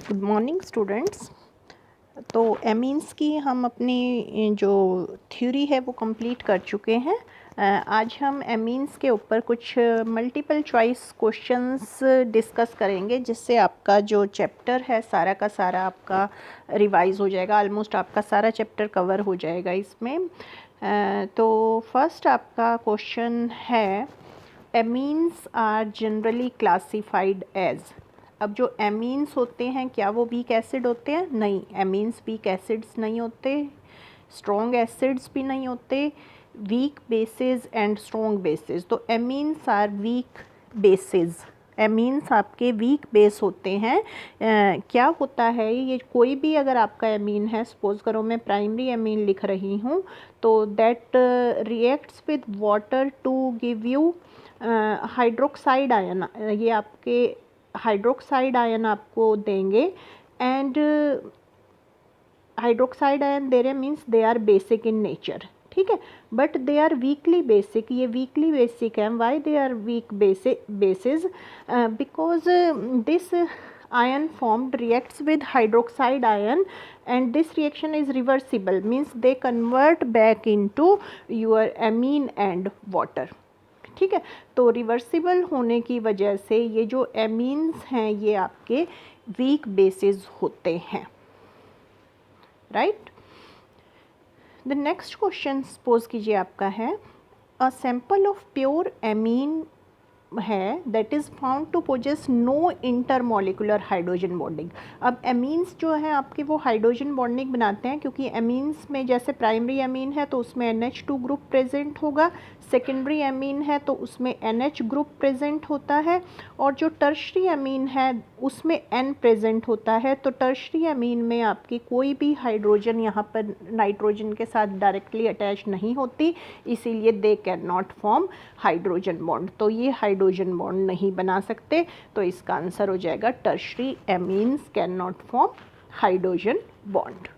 Good morning students. तो amines की हम अपनी जो थ्योरी है वो कंप्लीट कर चुके हैं। आज हम एमीन्स के ऊपर कुछ मल्टीपल चॉइस क्वेश्चंस डिस्कस करेंगे, जिससे आपका जो चैप्टर है सारा का सारा आपका रिवाइज हो जाएगा। ऑलमोस्ट आपका सारा चैप्टर कवर हो जाएगा इसमें। तो फर्स्ट आपका क्वेश्चन है, amines are generally classified as. अब जो एमीन्स होते हैं क्या वो वीक एसिड होते हैं? नहीं, एमीन्स वीक एसिड्स नहीं होते, स्ट्रॉन्ग एसिड्स भी नहीं होते। Weak bases and strong bases, तो amines are weak bases. Amines आपके वीक बेस होते हैं। क्या होता है ये, कोई भी अगर आपका एमीन है, सपोज करो मैं प्राइमरी एमीन लिख रही हूँ, तो that reacts with water to give you hydroxide ion. ये आपके हाइड्रोक्साइड आयन आपको देंगे, एंड हाइड्रोक्साइड आयन दे रहे means they are basic in nature, ठीक है, but they are weakly basic. ये वीकली बेसिक है। Why they are weak bases? Because this ion formed reacts with hydroxide ion, and this reaction is reversible, means they convert back into your amine and water, ठीक है। तो reversible होने की वजह से ये जो एमीन्स हैं ये आपके वीक बेसिस होते हैं, right. The next question suppose कीजिए आपका है, a sample of pure amine है that is found to possess no intermolecular hydrogen bonding. अब एमीन्स जो है आपके वो हाइड्रोजन बॉन्डिंग बनाते हैं, क्योंकि एमीन्स में जैसे प्राइमरी एमीन है तो उसमें NH2 ग्रुप प्रेजेंट होगा, सेकेंडरी एमीन है तो उसमें NH ग्रुप प्रेजेंट होता है, और जो टर्शरी एमीन है उसमें N प्रेजेंट होता है। तो टर्शरी एमीन में आपकी कोई भी हाइड्रोजन यहाँ पर नाइट्रोजन के साथ डायरेक्टली अटैच नहीं होती, इसीलिए they can not form hydrogen bond. तो ये हाइड्रोजन बॉन्ड नहीं बना सकते, तो इसका आंसर हो जाएगा tertiary amines can not form hydrogen bond.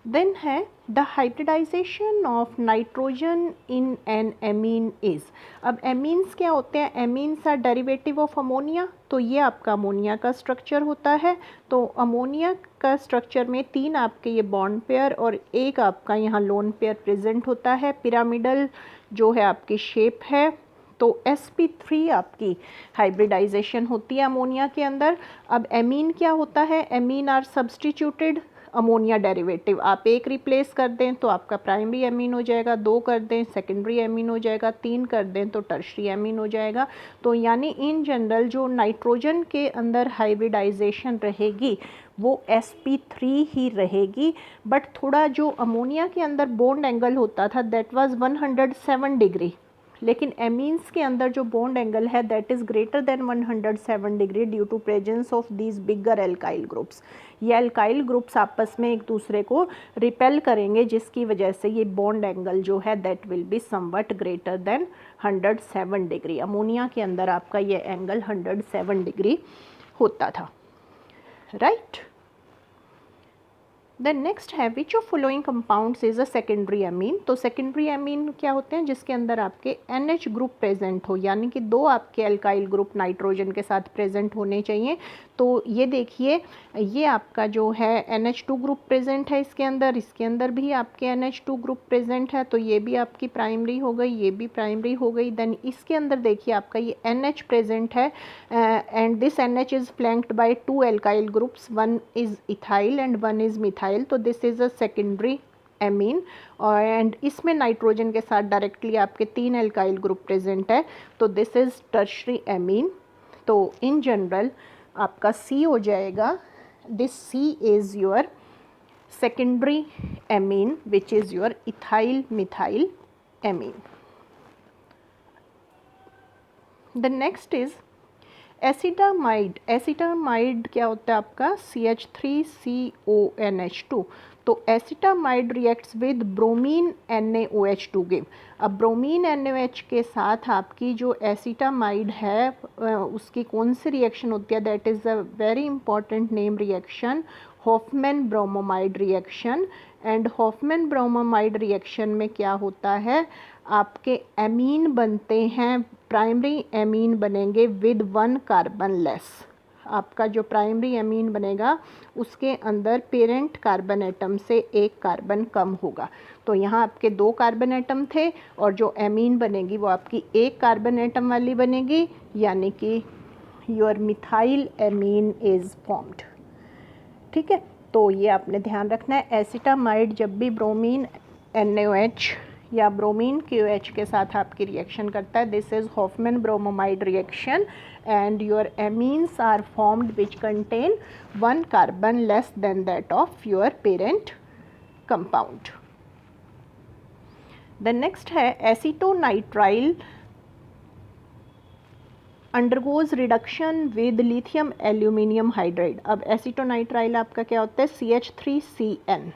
Then है the hybridization of nitrogen in an amine is. अब एमीन्स क्या होते हैं? Amines are derivative of ammonia, तो ये आपका अमोनिया का स्ट्रक्चर होता है। तो अमोनिया का स्ट्रक्चर में 3 आपके ये बॉन्ड पेयर और एक आपका यहाँ लोन पेयर प्रेजेंट होता है। पिरामिडल जो है आपकी शेप है, तो sp3 आपकी हाइब्रिडाइजेशन होती है अमोनिया के अंदर। अब एमीन क्या होता है? Amine are substituted ammonia derivative. आप एक रिप्लेस कर दें तो आपका प्राइमरी एमीन हो जाएगा, 2 कर दें सेकेंडरी एमीन हो जाएगा, 3 कर दें तो टर्शरी एमीन हो जाएगा। तो यानी इन जनरल जो नाइट्रोजन के अंदर हाइब्रिडाइजेशन रहेगी वो sp3 ही रहेगी, बट थोड़ा जो अमोनिया के अंदर बॉन्ड एंगल होता था दैट वाज 107 डिग्री, लेकिन एमीन्स के अंदर जो बॉन्ड एंगल है that is greater than 107 degree due to presence of these bigger alkyl groups. ये एल्काइल ग्रुप्स आपस में एक दूसरे को रिपेल करेंगे, जिसकी वजह से ये बॉन्ड एंगल जो है that will be somewhat greater than 107 degree. Ammonia के अंदर आपका ये एंगल 107 डिग्री होता था, राइट। देन नेक्स्ट है which of following compounds is a secondary amine. तो सेकेंडरी एमीन क्या होते हैं? जिसके अंदर आपके NH ग्रुप प्रेजेंट हो, यानी कि 2 आपके अल्काइल ग्रुप नाइट्रोजन के साथ प्रेजेंट होने चाहिए। तो ये देखिए, ये आपका जो है NH2 ग्रुप प्रेजेंट है इसके अंदर भी आपके NH2 ग्रुप प्रेजेंट है, तो ये भी आपकी प्राइमरी हो गई, ये भी प्राइमरी हो गई। देन इसके अंदर देखिए आपका ये NH प्रेजेंट है, and this NH is flanked by 2 alkyl groups, one is ethyl and one is methyl, तो this is a secondary amine. और एंड इसमें नाइट्रोजन के साथ डायरेक्टली आपके 3 अल्काइल ग्रुप प्रेजेंट है, तो दिस इज टर्शरी एमीन। तो इन जनरल आपका C हो जाएगा, this C is your secondary amine which is your ethyl methyl amine. The next is acetamide. Acetamide क्या होता है आपका? CH3CONH2। तो acetamide reacts with bromine NaOH2 give. अब ब्रोमीन NaOH के साथ आपकी जो एसिटामाइड है उसकी कौन सी रिएक्शन होती है? That is a very important name reaction, Hoffmann bromamide reaction. And Hoffmann bromamide reaction में क्या होता है? आपके एमीन बनते हैं, प्राइमरी एमीन बनेंगे विद 1 कार्बन लेस, आपका जो प्राइमरी एमीन बनेगा उसके अंदर पेरेंट कार्बन एटम से एक कार्बन कम होगा। तो यहाँ आपके 2 कार्बन एटम थे और जो एमीन बनेगी वो आपकी एक कार्बन एटम वाली बनेगी, यानी कि your methyl amine is formed. ठीक है, तो ये आपने ध्यान रखना है। एसिटामाइड जब भी ब्रोमीन NaOH या ब्रोमीन KOH के साथ आपकी रिएक्शन करता है, this is Hofmann bromamide reaction and your amines are formed which contain 1 carbon less than that of your parent compound. The next है acetonitrile undergoes reduction with lithium aluminium hydride. अब acetonitrile आपका क्या होता है CH3CN।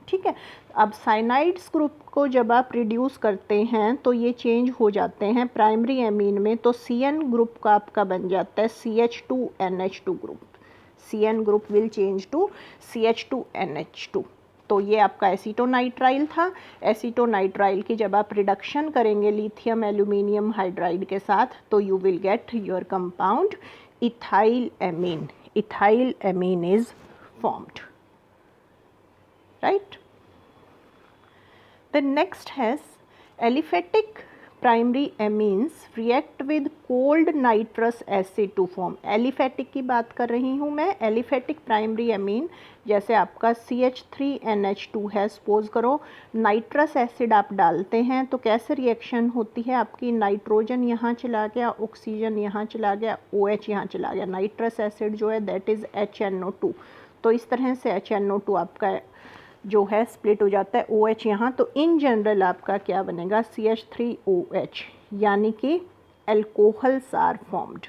ठीक है, अब cyanides group को जब आप रिड्यूस करते हैं तो ये चेंज हो जाते हैं प्राइमरी एमीन में, तो CN ग्रुप का आपका बन जाता है CH2NH2 group. CN group will change to CH2NH2। तो ये आपका एसीटोनाइट्राइल था। एसीटोनाइट्राइल की जब आप रिडक्शन करेंगे लिथियम एल्यूमिनियम हाइड्राइड के साथ तो you will get your compound ethyl amine. Ethyl amine is formed, right? The next has aliphatic primary amines react with cold nitrous acid to form। aliphatic की बात कर रही हूँ मैं। aliphatic primary amine जैसे आपका CH3NH2 है, सपोज करो नाइट्रस एसिड आप डालते हैं तो कैसे रिएक्शन होती है आपकी, नाइट्रोजन यहाँ चला गया, ऑक्सीजन यहाँ चला गया, OH यहाँ चला गया, नाइट्रस एसिड जो है दैट इज़ HNO2। तो इस तरह से HNO2 आपका जो है स्प्लिट हो जाता है OH यहाँ, तो इन जनरल आपका क्या बनेगा CH3OH, यानी कि एल्कोहल्स आर फॉर्म्ड।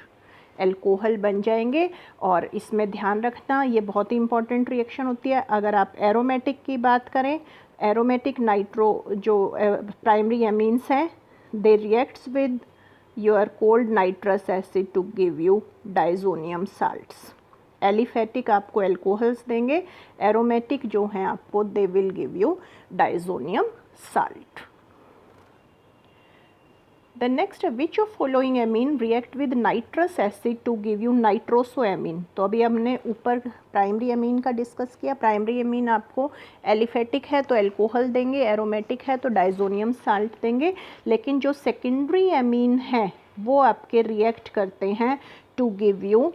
एल्कोहल बन जाएंगे। और इसमें ध्यान रखना ये बहुत ही इंपॉर्टेंट रिएक्शन होती है। अगर आप एरोमेटिक की बात करें, एरोमेटिक नाइट्रो जो प्राइमरी एमीन्स हैं they reacts with your cold nitrous acid to give you diazonium salts. Aliphatic आपको एल्कोहल्स देंगे, एरोमेटिक जो हैं आपको they will give you diazonium salt. The next which of following amine react with nitrous acid to give you nitrosoamine. तो अभी हमने ऊपर primary amine का डिस्कस किया। प्राइमरी एमीन आपको एलिफेटिक है तो एल्कोहल देंगे, एरोमेटिक है तो डाइजोनियम साल्ट देंगे, लेकिन जो सेकेंडरी एमीन है वो आपके रिएक्ट करते हैं टू गिव यू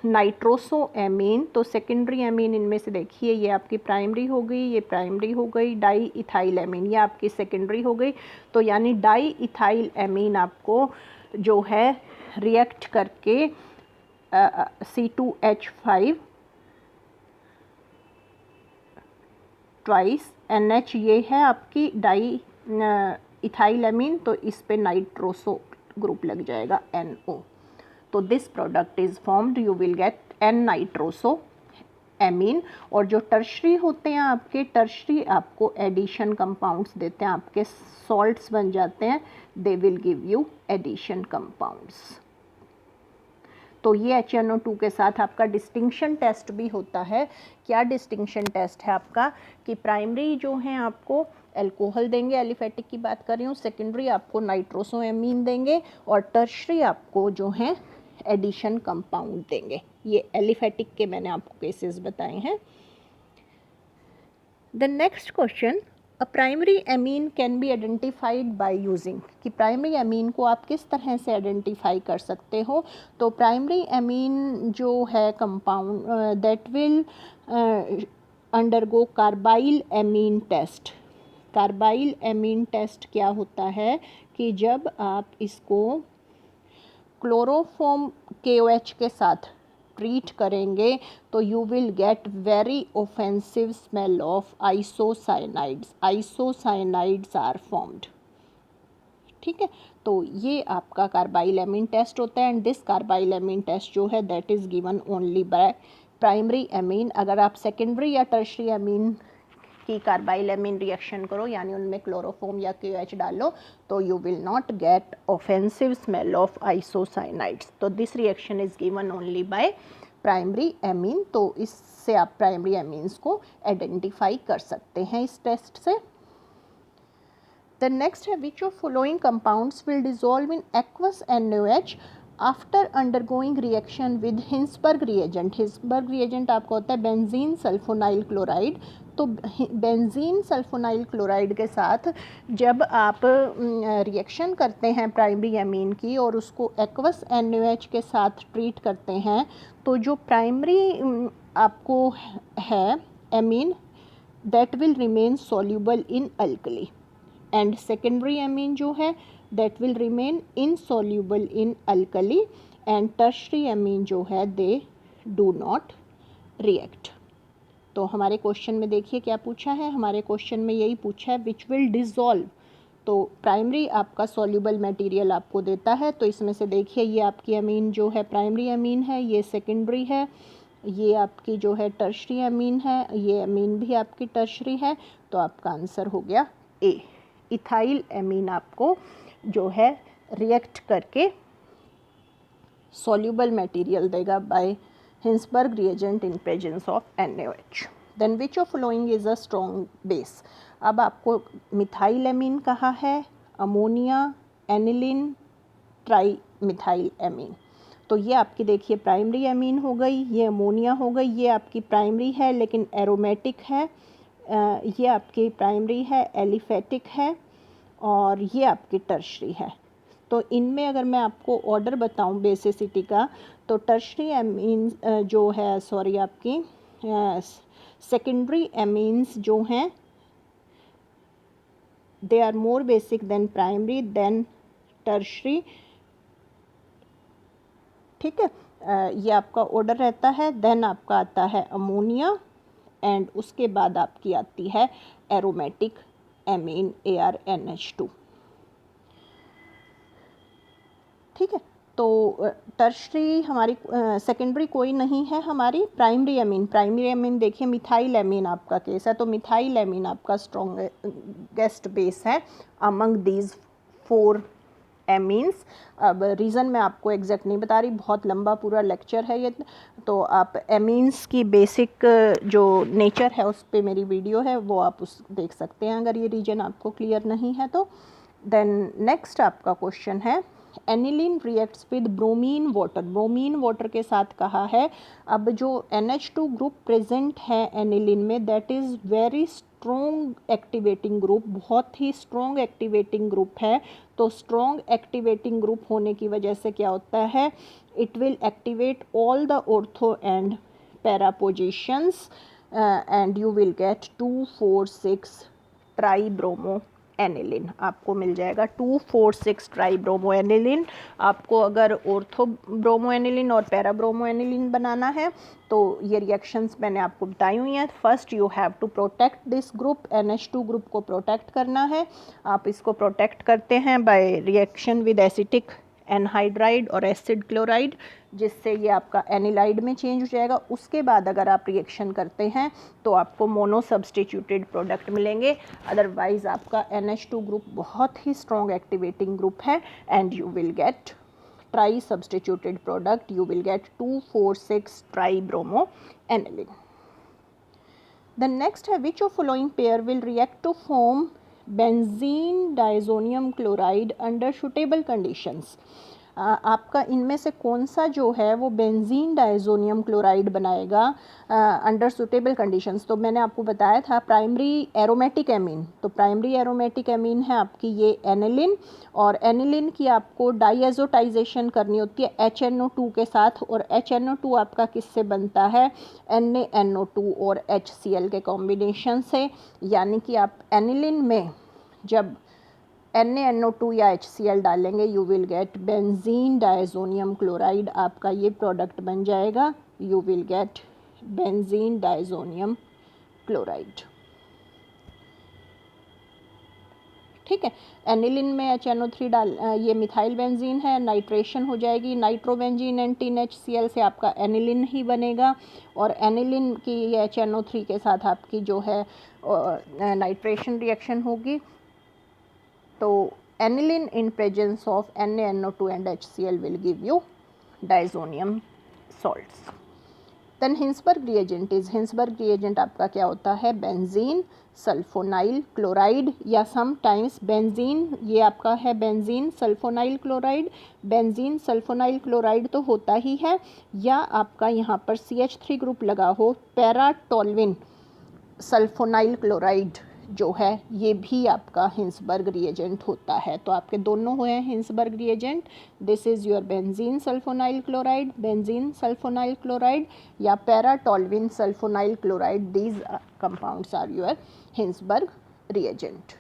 नाइट्रोसोएमीन। तो सेकेंडरी एमीन इनमें से देखिए, ये आपकी प्राइमरी हो गई, ये प्राइमरी हो गई, डाई इथाइल एमीन ये आपकी सेकेंडरी हो गई। तो यानी डाई इथाइल एमीन आपको जो है रिएक्ट करके C2H5 ट्वाइस NH ये है आपकी डाई इथाइल एमीन, तो इस पे नाइट्रोसो ग्रुप लग जाएगा NO। तो this product is formed, you will get nitroso amine. और जो टर्शरी होते हैं आपके, टर्शरी आपको एडिशन कंपाउंड्स देते हैं, आपके सॉल्ट्स बन जाते हैं, they will give you addition compounds. तो ये HNO2 के साथ आपका डिस्टिंक्शन टेस्ट भी होता है। क्या डिस्टिंक्शन टेस्ट है आपका कि प्राइमरी जो है आपको एल्कोहल देंगे, एलिफेटिक की बात कर रही हूँ, सेकेंडरी आपको नाइट्रोसोएमीन देंगे और टर्शरी आपको जो है एडिशन कंपाउंड देंगे। ये एलिफेटिक के मैंने आपको केसेस बताए हैं। The next question, a primary amine can be identified by using, कि प्राइमरी एमीन को आप किस तरह से आइडेंटिफाई कर सकते हो। तो प्राइमरी एमीन जो है compound that will undergo carbylamine test. Carbylamine test क्या होता है कि जब आप इसको क्लोरोफॉर्म KOH के साथ ट्रीट करेंगे तो you will get very offensive smell of isocyanides. Isocyanides are formed. ठीक है, तो ये आपका कार्बाइलेमिन टेस्ट होता है एंड दिस कार्बाइलेमिन टेस्ट जो है that is given only by primary amine. अगर आप सेकेंडरी या टर्शरी एमीन की कार्बाइलेमिन रिएक्शन करो, यानी उनमें क्लोरोफॉर्म या KOH डालो, तो you will not get offensive smell of isocyanides. तो this reaction is given only by primary amine. तो इससे आप प्राइमरी एमीन्स को आइडेंटिफाई कर सकते हैं इस टेस्ट से। द नेक्स्ट है which of following compounds will dissolve in aqueous NaOH after undergoing reaction with Hinsberg reagent, Hinsberg reagent आपका होता है बेंजीन सल्फोनाइल क्लोराइड। तो बेंजीन सल्फोनाइल क्लोराइड के साथ जब आप रिएक्शन करते हैं प्राइमरी एमीन की और उसको एक्वस NaOH के साथ ट्रीट करते हैं, तो जो प्राइमरी आपको है amine that will remain soluble in alkali, and secondary amine जो है that will remain insoluble in alkali, and tertiary amine जो है they do not react। तो हमारे क्वेश्चन में देखिए क्या पूछा है, हमारे क्वेश्चन में यही पूछा है which will dissolve। तो प्राइमरी आपका सॉल्यूबल मटेरियल आपको देता है, तो इसमें से देखिए ये आपकी अमीन जो है प्राइमरी अमीन है, ये सेकेंडरी है, ये आपकी जो है टर्शरी अमीन है, ये अमीन भी आपकी टर्शरी है। तो आपका आंसर हो गया ए। इथाइल अमीन आपको जो है रिएक्ट करके सॉल्यूबल मटेरियल देगा by Hinsberg reagent in presence of NaOH। Then which of following is a strong base. अब आपको मिथाइल अमीन कहा है, ammonia, aniline, trimethylamine. तो ये आपकी देखिए प्राइमरी अमीन हो गई, ये अमोनिया हो गई, ये आपकी प्राइमरी है लेकिन एरोमेटिक है, ये आपकी प्राइमरी है एलिफेटिक है, और ये आपकी टर्शरी है। तो इनमें अगर मैं आपको ऑर्डर बताऊं बेसिसिटी का, तो टर्शरी एमीन जो है सॉरी आपकी सेकेंडरी एमीन्स जो हैं they are more basic than primary than tertiary, ठीक है। ये आपका ऑर्डर रहता है। देन आपका आता है अमोनिया, एंड उसके बाद आपकी आती है एरोमेटिक एमीन ArNH2, ठीक है। तो टर्शरी हमारी सेकेंडरी कोई नहीं है, हमारी प्राइमरी एमीन। प्राइमरी एमीन देखिए मिथाइल एमीन आपका केस है, तो मिथाइल एमीन आपका स्ट्रॉन्गेस्ट बेस है अमंग दीज 4 एमीन्स। अब रीज़न मैं आपको एग्जैक्ट नहीं बता रही, बहुत लंबा पूरा लेक्चर है ये, तो आप एमीन्स की बेसिक जो नेचर है उस पर मेरी वीडियो है, वो आप उस देख सकते हैं अगर ये रीजन आपको क्लियर नहीं है तो। देन नेक्स्ट आपका क्वेश्चन है aniline reacts with bromine water. Bromine water के साथ कहा है। अब जो NH2 ग्रुप प्रेजेंट है एनिलीन में that is very strong activating group, बहुत ही स्ट्रॉन्ग एक्टिवेटिंग ग्रुप है। तो स्ट्रॉन्ग एक्टिवेटिंग ग्रुप होने की वजह से क्या होता है, it will activate all the ortho and para positions and you will get 2,4,6 try bromo aniline आपको मिल जाएगा। 2,4,6 ट्राई ब्रोमो एनिलिन। आपको अगर ऑर्थो ब्रोमो एनिलिन और पैरा ब्रोमो एनिलिन बनाना है तो ये रिएक्शंस मैंने आपको बताई हुई हैं। First you have to protect this group, NH2 group को प्रोटेक्ट करना है। आप इसको प्रोटेक्ट करते हैं by reaction with acetic anhydride और एसिड क्लोराइड, जिससे ये आपका एनिलाइड में चेंज हो जाएगा। उसके बाद अगर आप रिएक्शन करते हैं तो आपको मोनो सब्सटीट्यूटेड प्रोडक्ट मिलेंगे, अदरवाइज आपका NH2 ग्रुप बहुत ही स्ट्रॉन्ग एक्टिवेटिंग ग्रुप है and you will get tri substituted product, you will get 2,4,6 try bromo aniline. The next है which of following pair will react to form benzene diazonium chloride under suitable conditions. आपका इनमें से कौन सा जो है वो बेंजीन डाइजोनियम क्लोराइड बनाएगा अंडर सुटेबल कंडीशंस। तो मैंने आपको बताया था प्राइमरी एरोमेटिक एमीन, तो प्राइमरी एरोमेटिक एमीन है आपकी ये एनिलिन, और एनिलिन की आपको डाइएजोटाइजेशन करनी होती है HNO2 के साथ, और HNO2 आपका किससे बनता है, NaNO2 और HCl के कॉम्बिनेशन से। यानी कि आप एनिलिन में जब NaNO2 या HCl डालेंगे you will gate benzene diazonium chloride, आपका ये प्रोडक्ट बन जाएगा, you will gate benzene diazonium chloride, ठीक है। एनिलिन में HNO3 डाल ये मिथाइल बेंजीन है, नाइट्रेशन हो जाएगी, नाइट्रोबेंजीन एंड 3HCl से आपका एनिलिन ही बनेगा, और एनिलिन की ये HNO3 के साथ आपकी जो है नाइट्रेशन रिएक्शन होगी। तो aniline in presence of NaNO2 and HCl will give you diazonium salts. Then Hinsberg reagent आपका क्या होता है, बेंजीन सल्फोनाइल क्लोराइड या समटाइम्स बेंजीन, ये आपका है benzene sulfonyl chloride. Benzene sulfonyl chloride तो होता ही है, या आपका यहाँ पर CH3 ग्रुप लगा हो, पैराटोल्विन सल्फोनाइल क्लोराइड जो है ये भी आपका हिंसबर्ग रिएजेंट होता है। तो आपके दोनों हुए हैं Hinsberg reagent. This is your benzene sulfonyl chloride या para toluene sulfonyl chloride, these compounds are your Hinsberg reagent.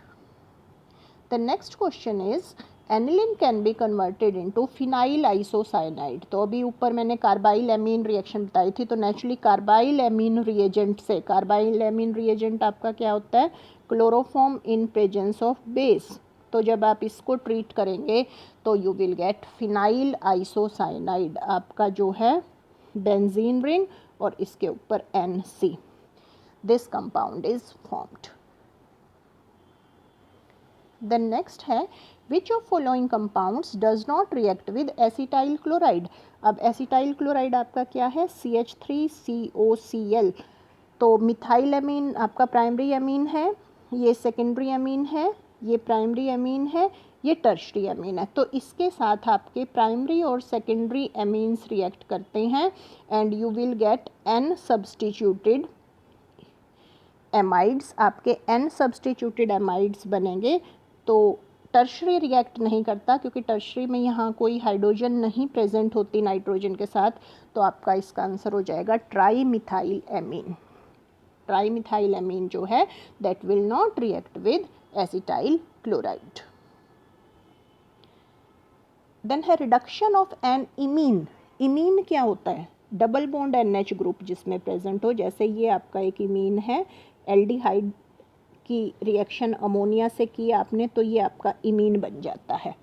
The next question is aniline can be converted into phenyl isocyanide। तो अभी ऊपर मैंने कार्बाइल एमीन रिएक्शन बताई थी, तो naturally carbylamine reagent से, carbylamine reagent आपका क्या होता है, chloroform in presence of base. तो जब आप इसको ट्रीट करेंगे तो you will get phenyl isocyanide, आपका जो है बेंजीन रिंग और इसके ऊपर NC, this compound is formed. Then next है which of following compounds does not react with acetyl chloride. अब एसिटाइल क्लोराइड आपका क्या है, CH3COCl। तो मिथाइल एमीन आपका प्राइमरी एमीन है, ये सेकेंडरी एमीन है, ये प्राइमरी एमीन है, ये टर्शरी एमीन है। तो इसके साथ आपके प्राइमरी और सेकेंडरी एमीन्स रिएक्ट करते हैं and you will gate N substituted amides, आपके N सब्सटीट्यूटेड एमाइड्स बनेंगे। तो टर्शरी रिएक्ट नहीं करता क्योंकि टर्शरी में यहाँ कोई हाइड्रोजन नहीं प्रेजेंट होती नाइट्रोजन के साथ, तो आपका इसका आंसर हो जाएगा ट्राईमिथाइल एमीन। ट्राईमिथाइल एमीन जो है that will not react with acetyl chloride. Then है reduction of an imine. Imine क्या होता है, डबल बॉन्ड NH ग्रुप जिसमें प्रेजेंट हो, जैसे ये आपका एक इमीन है, एल्डिहाइड की रिएक्शन अमोनिया से की आपने तो ये आपका इमीन बन जाता है,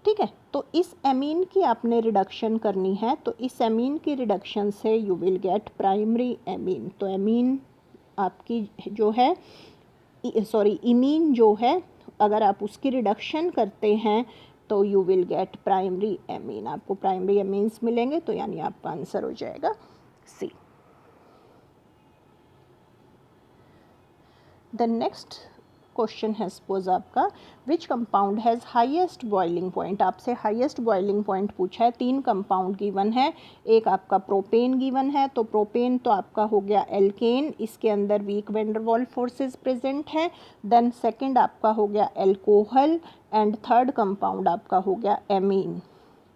ठीक है। तो इस एमीन की आपने रिडक्शन करनी है, तो इस एमीन की रिडक्शन से you will gate primary amine. तो एमीन आपकी जो है, सॉरी इमीन जो है, अगर आप उसकी रिडक्शन करते हैं तो you will gate primary amine, आपको प्राइमरी एमीन्स मिलेंगे, तो यानी आपका आंसर हो जाएगा C। द नेक्स्ट क्वेश्चन है सपोज आपका which compound has highest boiling point. आपसे हाईएस्ट बॉइलिंग पॉइंट पूछा है, 3 कंपाउंड गिवन है, एक आपका प्रोपेन गिवन है। तो प्रोपेन तो आपका हो गया एल्केन, इसके अंदर weak van der Waals forces present है। देन सेकंड आपका हो गया एल्कोहल एंड थर्ड कंपाउंड आपका हो गया एमीन।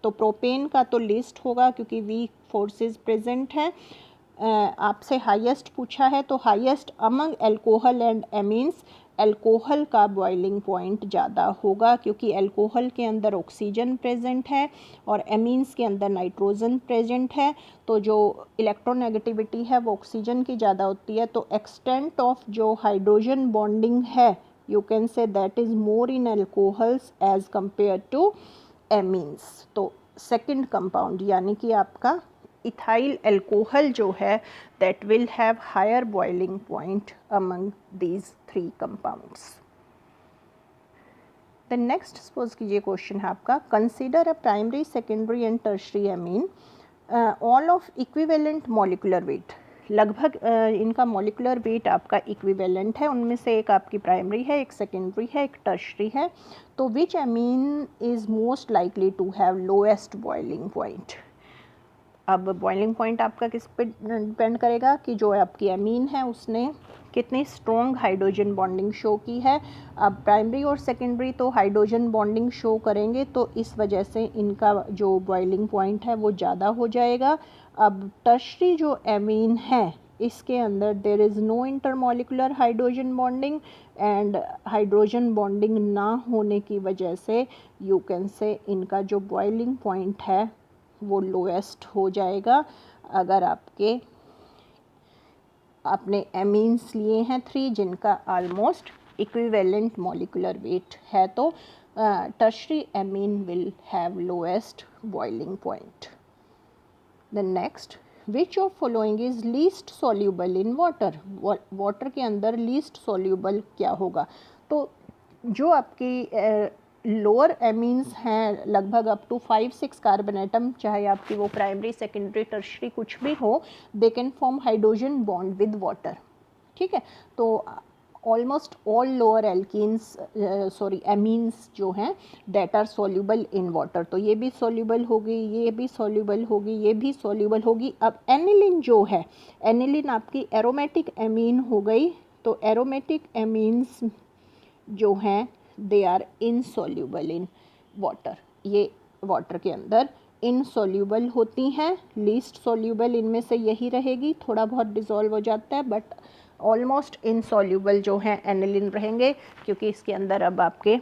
तो प्रोपेन का तो लिस्ट होगा क्योंकि वीक फोर्सेस प्रेजेंट है। आपसे हाईएस्ट पूछा है, तो highest among alcohol and amines, alcohol का बॉइलिंग पॉइंट ज़्यादा होगा क्योंकि एल्कोहल के अंदर ऑक्सीजन प्रेजेंट है और एमीन्स के अंदर नाइट्रोजन प्रेजेंट है। तो जो इलेक्ट्रोनेगेटिविटी है वो ऑक्सीजन की ज़्यादा होती है। तो एक्सटेंट ऑफ जो हाइड्रोजन बॉन्डिंग है you can say that is more in alcohols as compare to amines. तो सेकेंड कंपाउंड यानी कि आपका इथाइल एल्कोहल जो है that will have higher boiling point among these 3 compounds. The next suppose कीजिए question है आपका consider a primary, secondary and tertiary amine all of equivalent molecular weight। लगभग इनका मोलिकुलर वेट आपका इक्विवेलेंट है, उनमें से एक आपकी प्राइमरी है, एक सेकेंडरी है, एक टर्शरी है। तो which amine is most likely to have lowest boiling point. अब बॉइलिंग पॉइंट आपका किस पे डिपेंड करेगा कि जो आपकी एमीन है उसने कितनी स्ट्रॉन्ग हाइड्रोजन बॉन्डिंग शो की है। अब प्राइमरी और सेकेंडरी तो हाइड्रोजन बॉन्डिंग शो करेंगे, तो इस वजह से इनका जो बॉइलिंग पॉइंट है वो ज़्यादा हो जाएगा। अब टर्शरी जो एमीन है इसके अंदर there is no intermolecular hydrogen bonding and hydrogen bonding ना होने की वजह से यू कैन से इनका जो बॉइलिंग पॉइंट है वो लोएस्ट हो जाएगा। अगर आपने एमीन्स लिए हैं 3 जिनका ऑलमोस्ट इक्विवेलेंट मॉलिकुलर वेट है, तो tertiary amine will have lowest boiling point. The next which of following is least soluble in water. Water के अंदर लीस्ट सॉल्यूबल क्या होगा। तो जो आपकी लोअर एमीन्स हैं लगभग अप टू 5-6 कार्बन एटम, चाहे आपकी वो प्राइमरी सेकेंडरी टर्शरी कुछ भी हो, they can form hydrogen bond with water. ठीक है, तो almost all lower alkenes amines जो हैं that are soluble in water. तो ये भी सॉल्युबल होगी, ये भी सॉल्युबल होगी, ये भी सॉल्युबल होगी। अब एनिलिन जो है, एनिलिन आपकी एरोमेटिक एमीन हो गई। तो एरोमेटिक एमीन्स जो हैं they are insoluble in water, ये वाटर के अंदर इनसॉल्युबल होती हैं। लीस्ट सॉल्युबल इनमें से यही रहेगी, थोड़ा बहुत डिज़ोल्व हो जाता है बट ऑलमोस्ट इनसॉल्युबल जो है एनिलिन रहेंगे, क्योंकि इसके अंदर अब आपके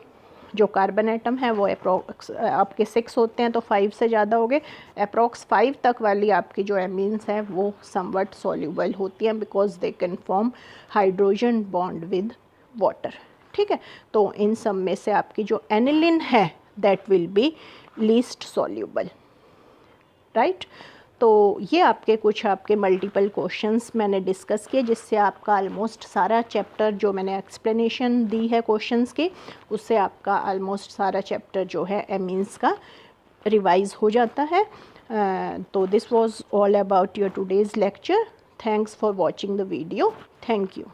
जो कार्बन एटम है वो अप्रोक्स आपके 6 होते हैं, तो 5 से ज़्यादा हो गए। अप्रोक्स 5 तक वाली आपकी जो एमीन्स हैं वो समवट सॉल्युबल होती हैं because they can form hydrogen bond with water. ठीक है, तो इन सब में से आपकी जो एनिलिन है that will be least soluble, right. तो ये आपके कुछ आपके मल्टीपल क्वेश्चंस मैंने डिस्कस किए, जिससे आपका ऑलमोस्ट सारा चैप्टर जो मैंने एक्सप्लेनेशन दी है क्वेश्चंस की, उससे आपका ऑलमोस्ट सारा चैप्टर जो है एमीन्स का रिवाइज हो जाता है। तो this was all about your today's lecture. Thanks for watching the video. Thank you.